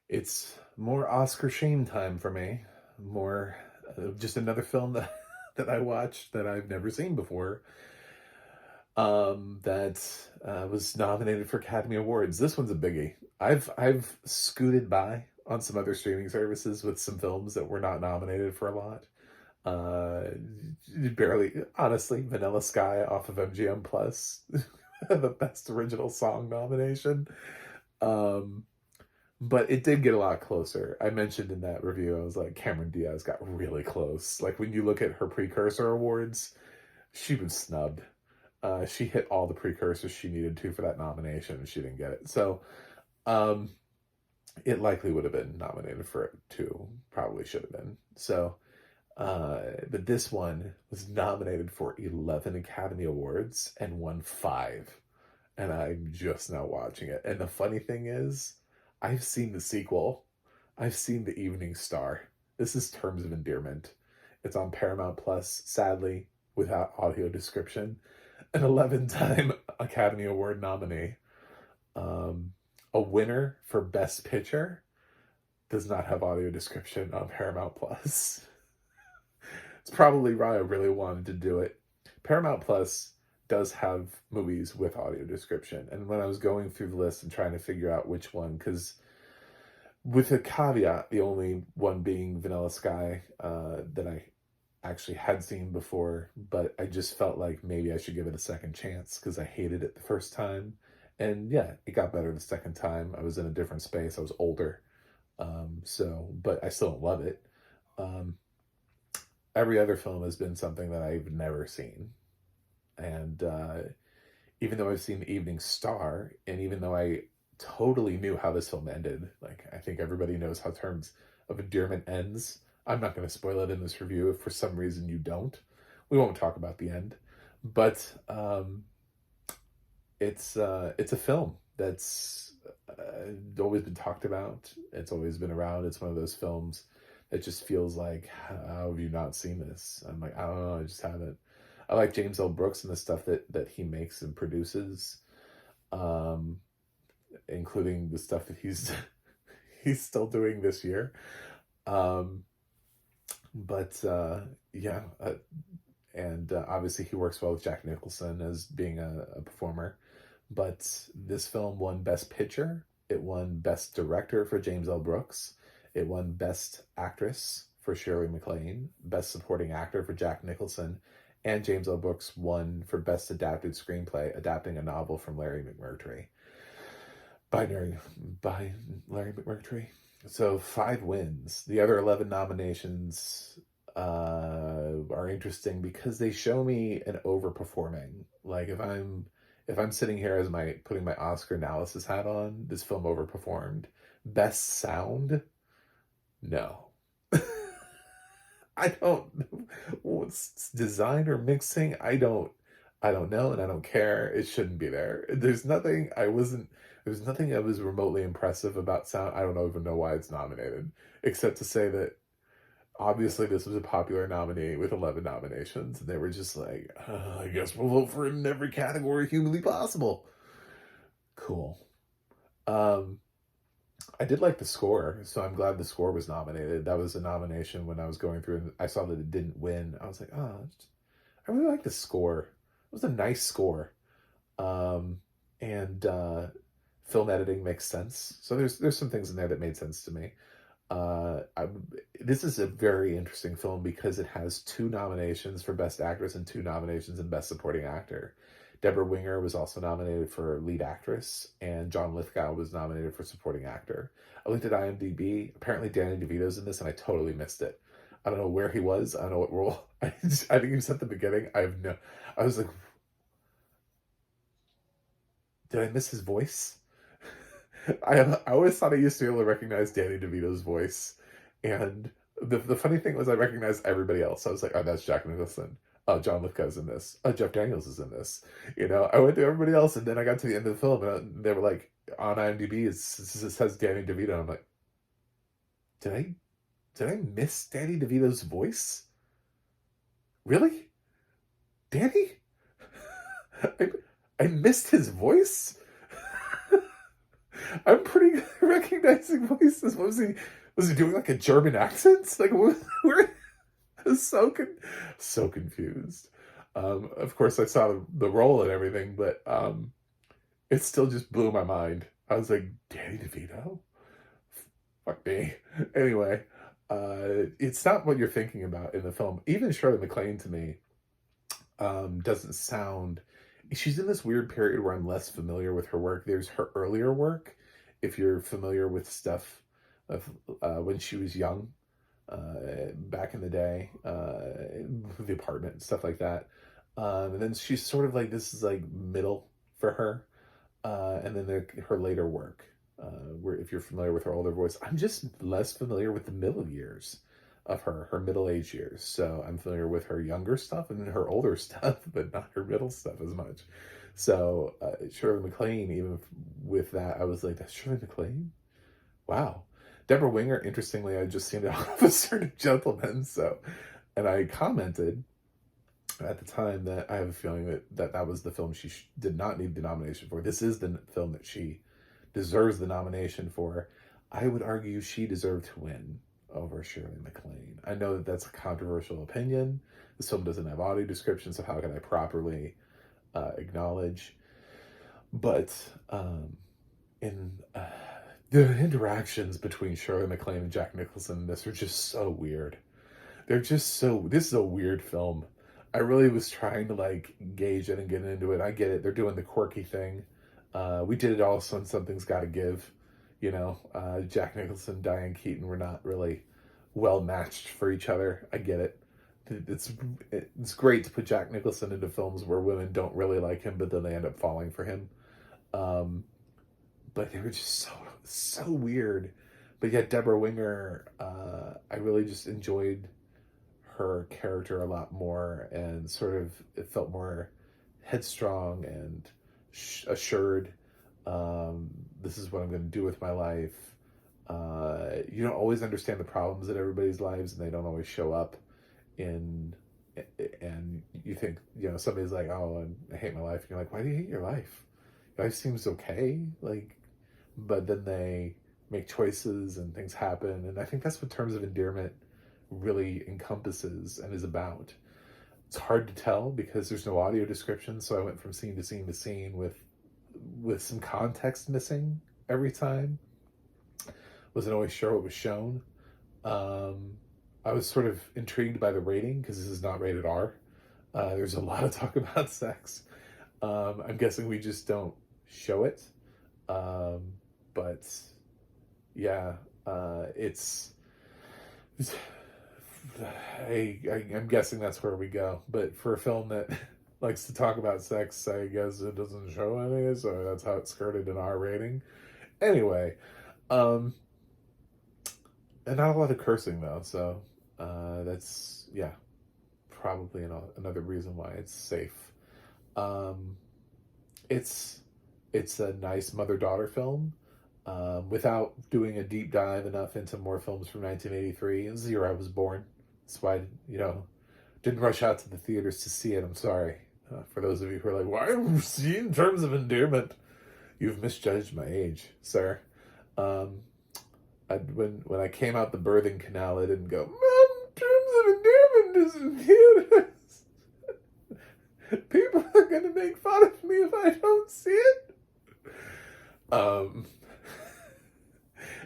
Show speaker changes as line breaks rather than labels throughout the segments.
It's more Oscar shame time for me. More just another film that that I watched that I've never seen before. That was nominated for Academy Awards. This one's a biggie. I've scooted by on some other streaming services with some films that were not nominated for a lot. Uh, Barely, honestly, Vanilla Sky off of MGM Plus, the best original song nomination. Um, but it did get a lot closer. I mentioned in that review, I was like, Cameron Diaz got really close. Like when you look at her precursor awards, she was snubbed. She hit all the precursors she needed to for that nomination, and she didn't get it. So um, it likely would have been nominated for it too. Probably should have been. So, but this one was nominated for 11 Academy Awards and won five. And I'm just now watching it. And the funny thing is, I've seen the sequel. I've seen The Evening Star. This is Terms of Endearment. It's on Paramount Plus, sadly, without audio description. An 11-time Academy Award nominee. Um, a winner for Best Picture does not have audio description on Paramount Plus. It's probably why I really wanted to do it. Paramount Plus does have movies with audio description. And when I was going through the list and trying to figure out which one, because with a caveat, the only one being Vanilla Sky that I actually had seen before, but I just felt like maybe I should give it a second chance because I hated it the first time. And yeah, it got better the second time. I was in a different space. I was older. But I still don't love it. Um, every other film has been something that I've never seen. And even though I've seen The Evening Star, and even though I totally knew how this film ended, like I think everybody knows how Terms of Endearment ends. I'm not going to spoil it in this review if for some reason you don't. We won't talk about the end, but it's a film that's always been talked about. It's always been around. It's one of those films that just feels like, how have you not seen this? I'm like, I don't know, I just haven't. I like James L. Brooks and the stuff that he makes and produces, um, including the stuff that he's he's still doing this year. Um, but yeah, and obviously he works well with Jack Nicholson as being a performer. But this film won Best Picture. It won Best Director for James L. Brooks. It won Best Actress for Shirley MacLaine, Best Supporting Actor for Jack Nicholson, and James L. Brooks won for Best Adapted Screenplay, adapting a novel from Larry McMurtry. By Larry McMurtry. So 5 wins. The other 11 nominations are interesting because they show me an overperforming. Like if I'm sitting here as my putting my Oscar analysis hat on, this film overperformed. Best sound, no. I don't what's design or mixing. I don't know, and I don't care. It shouldn't be there. There's nothing that was remotely impressive about sound. I don't even know why it's nominated, except to say that obviously this was a popular nominee with 11 nominations, and they were just like, I guess we'll vote for it in every category humanly possible. Cool. Um, I did like the score, so I'm glad the score was nominated. That was a nomination when I was going through and I saw that it didn't win. I was like, oh, I really like the score. It was a nice score. Um, and film editing makes sense. So there's some things in there that made sense to me. Uh, I, this is a very interesting film because it has 2 nominations for Best Actress and 2 nominations in Best Supporting Actor. Deborah Winger was also nominated for Lead Actress, and John Lithgow was nominated for Supporting Actor. I looked at IMDb. Apparently, Danny DeVito's in this, and I totally missed it. I don't know where he was. I don't know what role. I think he was at the beginning. I have no. I was like, did I miss his voice? I always thought I used to be able to recognize Danny DeVito's voice, and the funny thing was I recognized everybody else. I was like, oh, that's Jack Nicholson. Oh, John Lithgow's in this. Oh, Jeff Daniels is in this. I went to everybody else, and then I got to the end of the film, and they were like, on IMDb, it says Danny DeVito. I'm like, did I did I miss Danny DeVito's voice? Really, Danny? I, I missed his voice. I'm pretty good at recognizing voices. Was he doing like a German accent? Like, where? I was so confused. Of course, I saw the role and everything, but it still just blew my mind. I was like, Danny DeVito? Fuck me. Anyway, it's not what you're thinking about in the film. Even Shirley MacLaine to me doesn't sound. She's in this weird period where I'm less familiar with her work. There's her earlier work, if you're familiar with stuff of when she was young, back in the day, the apartment and stuff like that. And then she's sort of like this is like middle for her, and then her later work, where if you're familiar with her older voice, I'm just less familiar with the middle years of her middle age years. So I'm familiar with her younger stuff and her older stuff, but not her middle stuff as much. So Shirley MacLaine, even with that, I was like, that's Shirley MacLaine? Wow. Deborah Winger, interestingly, I just seen it on Officer and Gentleman. So, and I commented at the time that I have a feeling that was the film she did not need the nomination for. This is the film that she deserves the nomination for. I would argue she deserved to win over Shirley MacLaine. I know that that's a controversial opinion. This film doesn't have audio description, so how can I properly acknowledge? But in the interactions between Shirley MacLaine and Jack Nicholson in this are just so weird. They're just so. This is a weird film. I really was trying to like gauge it and get into it. I get it. They're doing the quirky thing. We did it also, and something's got to give. You know, Jack Nicholson, Diane Keaton were not really well matched for each other. I get it. It's great to put Jack Nicholson into films where women don't really like him, but then they end up falling for him. But they were just so weird. But yet Deborah Winger, I really just enjoyed her character a lot more, and sort of it felt more headstrong and assured. This is what I'm going to do with my life. You don't always understand the problems in everybody's lives, and they don't always show up in. And you think, you know, somebody's like, "Oh, I hate my life." And you're like, "Why do you hate your life? Your life seems okay." Like, but then they make choices and things happen, and I think that's what Terms of Endearment really encompasses and is about. It's hard to tell because there's no audio description, so I went from scene to scene to scene with some context missing every time. Wasn't always sure what was shown. I was sort of intrigued by the rating because this is not rated R. There's a lot of talk about sex. I'm guessing we just don't show it. But yeah, it's I'm guessing that's where we go. But for a film that likes to talk about sex, I guess it doesn't show any, so that's how it's skirted in our rating. Anyway, and not a lot of cursing though, so that's probably another reason why it's safe. It's a nice mother-daughter film. Without doing a deep dive enough into more films from 1983. This is the year I was born. That's why, didn't rush out to the theaters to see it. I'm sorry. For those of you who are like, why are we seeing Terms of Endearment? You've misjudged my age, sir. When I came out the birthing canal, I didn't go, Mom, Terms of Endearment is in theaters. People are going to make fun of me if I don't see it.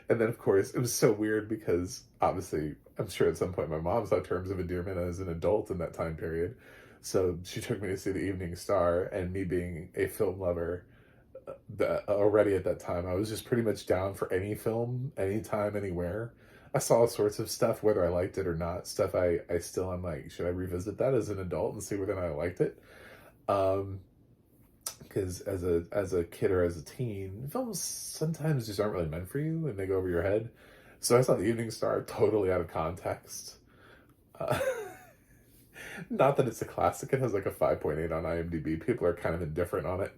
And then, of course, it was so weird because, obviously, I'm sure at some point my mom saw Terms of Endearment as an adult in that time period. So she took me to see The Evening Star, and me being a film lover already at that time, I was just pretty much down for any film, anytime, anywhere. I saw all sorts of stuff, whether I liked it or not. Stuff I still am like, should I revisit that as an adult and see whether I liked it? Because as a kid or as a teen, films sometimes just aren't really meant for you and they go over your head. So I saw The Evening Star totally out of context. Not that it's a classic. It has like a 5.8 on IMDb. People are kind of indifferent on it.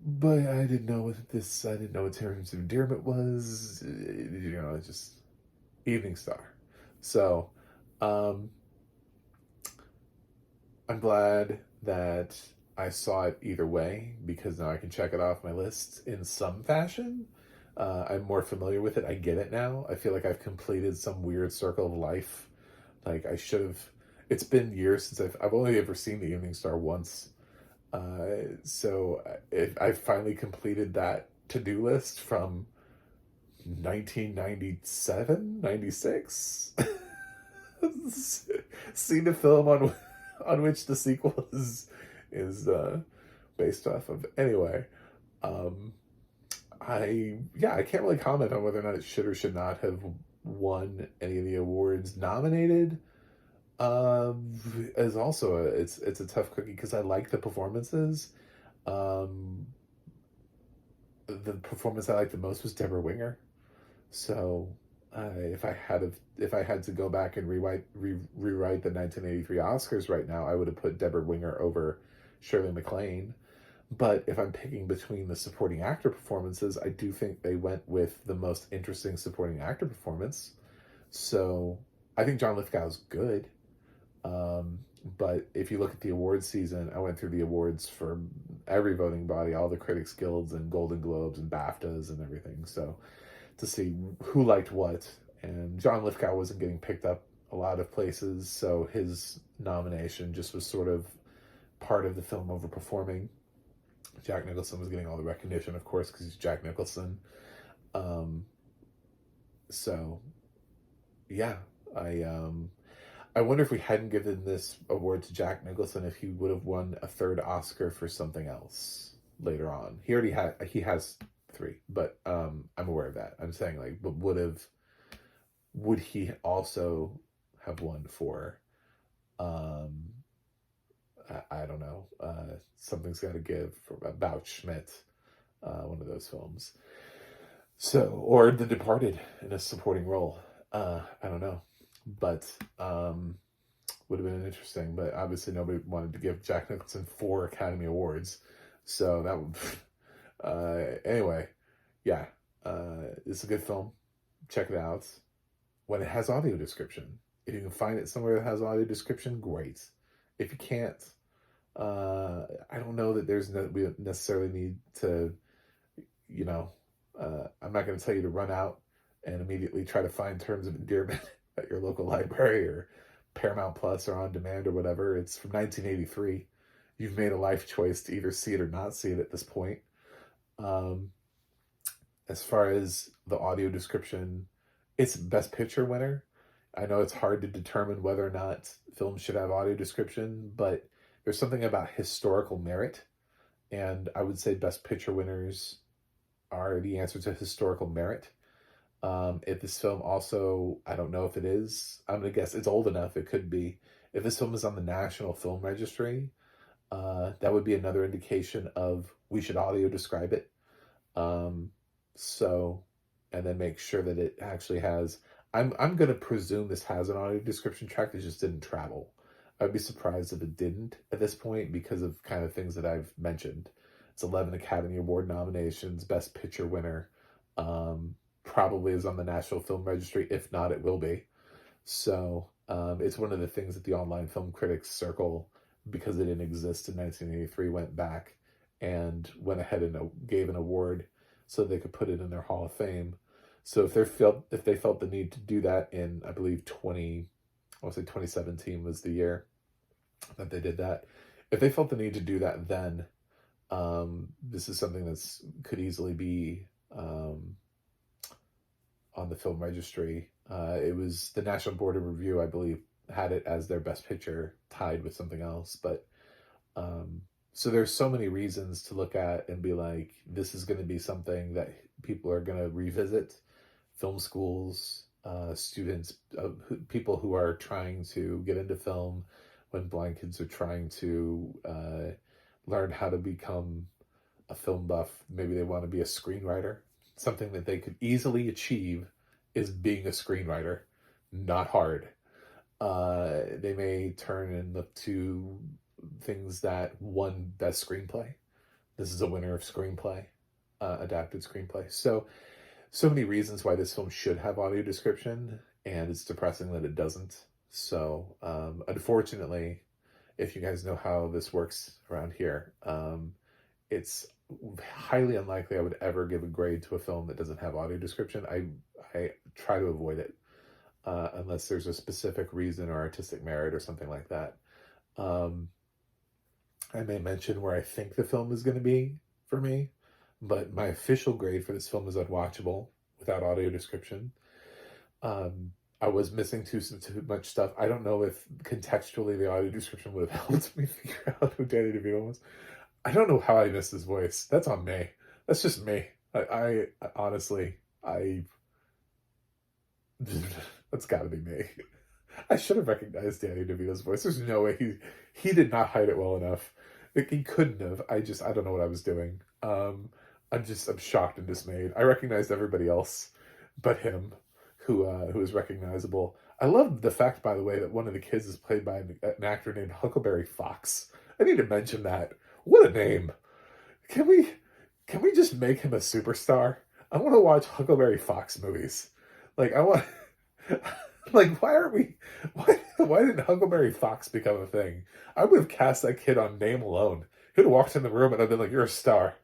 But I didn't know what Terms of Endearment was. It's just Evening Star. So, I'm glad that I saw it either way because now I can check it off my list in some fashion. I'm more familiar with it. I get it now. I feel like I've completed some weird circle of life. Like I should have. It's been years since I've only ever seen The Evening Star once. I've finally completed that to-do list from 1997, 96. Seen the film on which the sequel is based off of. Anyway, um, I can't really comment on whether or not it should or should not have won any of the awards nominated. Is also it's a tough cookie because I like the performances. Um, the performance I liked the most was Deborah Winger. So if I had to go back and rewrite the 1983 Oscars right now, I would have put Deborah Winger over Shirley MacLaine. But if I'm picking between the supporting actor performances, I do think they went with the most interesting supporting actor performance. So I think John Lithgow's good. Um, but if you look at the awards season, I went through the awards for every voting body, all the Critics Guilds and Golden Globes and BAFTAs and everything. So to see who liked what, and John Lithgow wasn't getting picked up a lot of places, so his nomination just was sort of part of the film overperforming. Jack Nicholson was getting all the recognition, of course, because he's Jack Nicholson. Um, so yeah, I wonder if we hadn't given this award to Jack Nicholson, if he would have won a third Oscar for something else later on. He has three, but I'm aware of that. I'm saying like, but would he also have won for um I don't know, Something's Gotta Give, about Schmidt, one of those films. So, or The Departed in a supporting role. I don't know. But would have been interesting, but obviously nobody wanted to give Jack Nicholson 4 Academy Awards. So that would anyway, yeah. It's a good film. Check it out. When it has audio description. If you can find it somewhere that has audio description, great. If you can't, I don't know that we don't necessarily need to, you know, I'm not going to tell you to run out and immediately try to find Terms of Endearment at your local library or Paramount Plus or on demand or whatever. It's from 1983. You've made a life choice to either see it or not see it at this point. Um, as far as the audio description, it's Best Picture winner. I know it's hard to determine whether or not films should have audio description, but there's something about historical merit, and I would say Best Picture winners are the answer to historical merit. If this film also, I don't know if it is, I'm going to guess it's old enough, it could be. If this film is on the National Film Registry, that would be another indication of we should audio describe it. Um, so, and then make sure that it actually has, I'm going to presume this has an audio description track that just didn't travel. I'd be surprised if it didn't at this point because of kind of things that I've mentioned. It's 11 Academy Award nominations, Best Picture winner. Probably is on the National Film Registry. If not, it will be. So it's one of the things that the online film critics circle, because it didn't exist in 1983, went back and went ahead and gave an award so they could put it in their Hall of Fame. So if they felt the need to do that in, I believe, 2017 was the year that they did that. If they felt the need to do that, then this is something that's could easily be on the film registry. It was the National Board of Review, I believe, had it as their best picture, tied with something else. But so there's so many reasons to look at and be like, this is going to be something that people are going to revisit. Film schools, students, people who are trying to get into film, when blind kids are trying to learn how to become a film buff. Maybe they want to be a screenwriter. Something that they could easily achieve is being a screenwriter. Not hard. They may turn and look to things that won Best Screenplay. This is a winner of screenplay, adapted screenplay. So many reasons why this film should have audio description, and it's depressing that it doesn't. So, unfortunately, if you guys know how this works around here. It's highly unlikely I would ever give a grade to a film that doesn't have audio description. I try to avoid it unless there's a specific reason or artistic merit or something like that. Um, I may mention where I think the film is going to be for me, but my official grade for this film is unwatchable without audio description. Um, I was missing too much stuff. I don't know if contextually the audio description would have helped me figure out who Danny DeVito was. I don't know how I missed his voice. That's on me. That's just me. I honestly, that's got to be me. I should have recognized Danny DeVito's voice. There's no way he did not hide it well enough. Like, he couldn't have. I don't know what I was doing. I'm shocked and dismayed. I recognized everybody else, but him, who is recognizable. I love the fact, by the way, that one of the kids is played by an actor named Huckleberry Fox. I need to mention that. What a name! Can we just make him a superstar? I want to watch Huckleberry Fox movies. Like, I want. Like, why aren't we? Why didn't Huckleberry Fox become a thing? I would have cast that kid on name alone. He'd have walked in the room and I'd been like, "You're a star.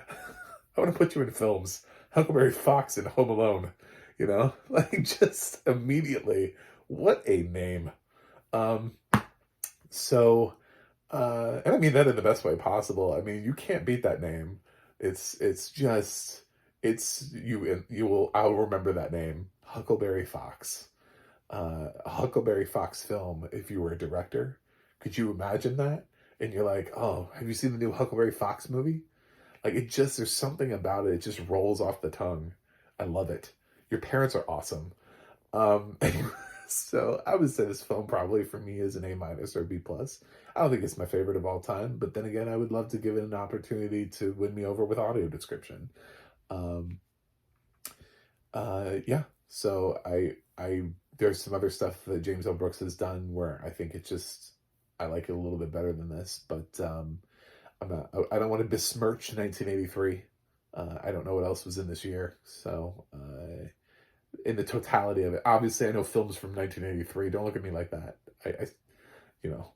I want to put you in films." Huckleberry Fox in Home Alone. You know, like, just immediately. What a name. Um. So, and I mean that in the best way possible. I mean, you can't beat that name. It's just you will. I'll remember that name, Huckleberry Fox. A Huckleberry Fox film, if you were a director. Could you imagine that? And you're like, "Oh, have you seen the new Huckleberry Fox movie?" Like, there's something about it. It just rolls off the tongue. I love it. Your parents are awesome. Um, so I would say this film probably for me is an A minus or B plus. I don't think it's my favorite of all time, but then again, I would love to give it an opportunity to win me over with audio description. Um, yeah. So there's some other stuff that James L. Brooks has done where I think I like it a little bit better than this, but I don't want to besmirch 1983. I don't know what else was in this year, so in the totality of it, obviously I know films from 1983. Don't look at me like that. You know,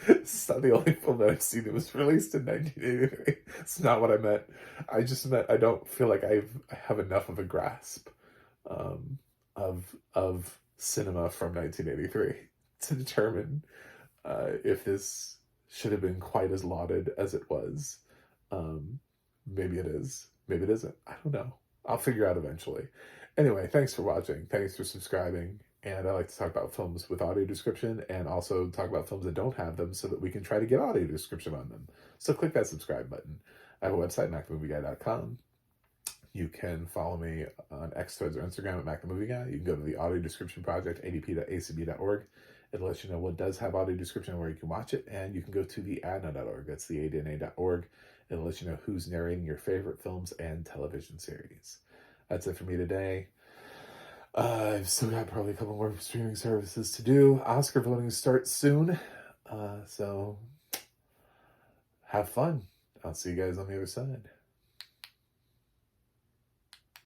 it's not the only film that I've seen that was released in 1983. It's not what I meant. I just meant I don't feel like I have enough of a grasp um, of cinema from 1983 to determine if this should have been quite as lauded as it was. Um, Maybe it is. Maybe it isn't. I don't know. I'll figure out eventually. Anyway, thanks for watching. Thanks for subscribing. And I like to talk about films with audio description and also talk about films that don't have them so that we can try to get audio description on them. So click that subscribe button. I have a website, MacTheMovieGuy.com. You can follow me on X, Threads, or Instagram at MacTheMovieGuy. You can go to the Audio Description Project, adp.acb.org. It'll let you know what does have audio description and where you can watch it. And you can go to the adna.org. That's the adna.org. It'll let you know who's narrating your favorite films and television series. That's it for me today. I've still got probably a couple more streaming services to do. Oscar voting starts soon. So have fun. I'll see you guys on the other side.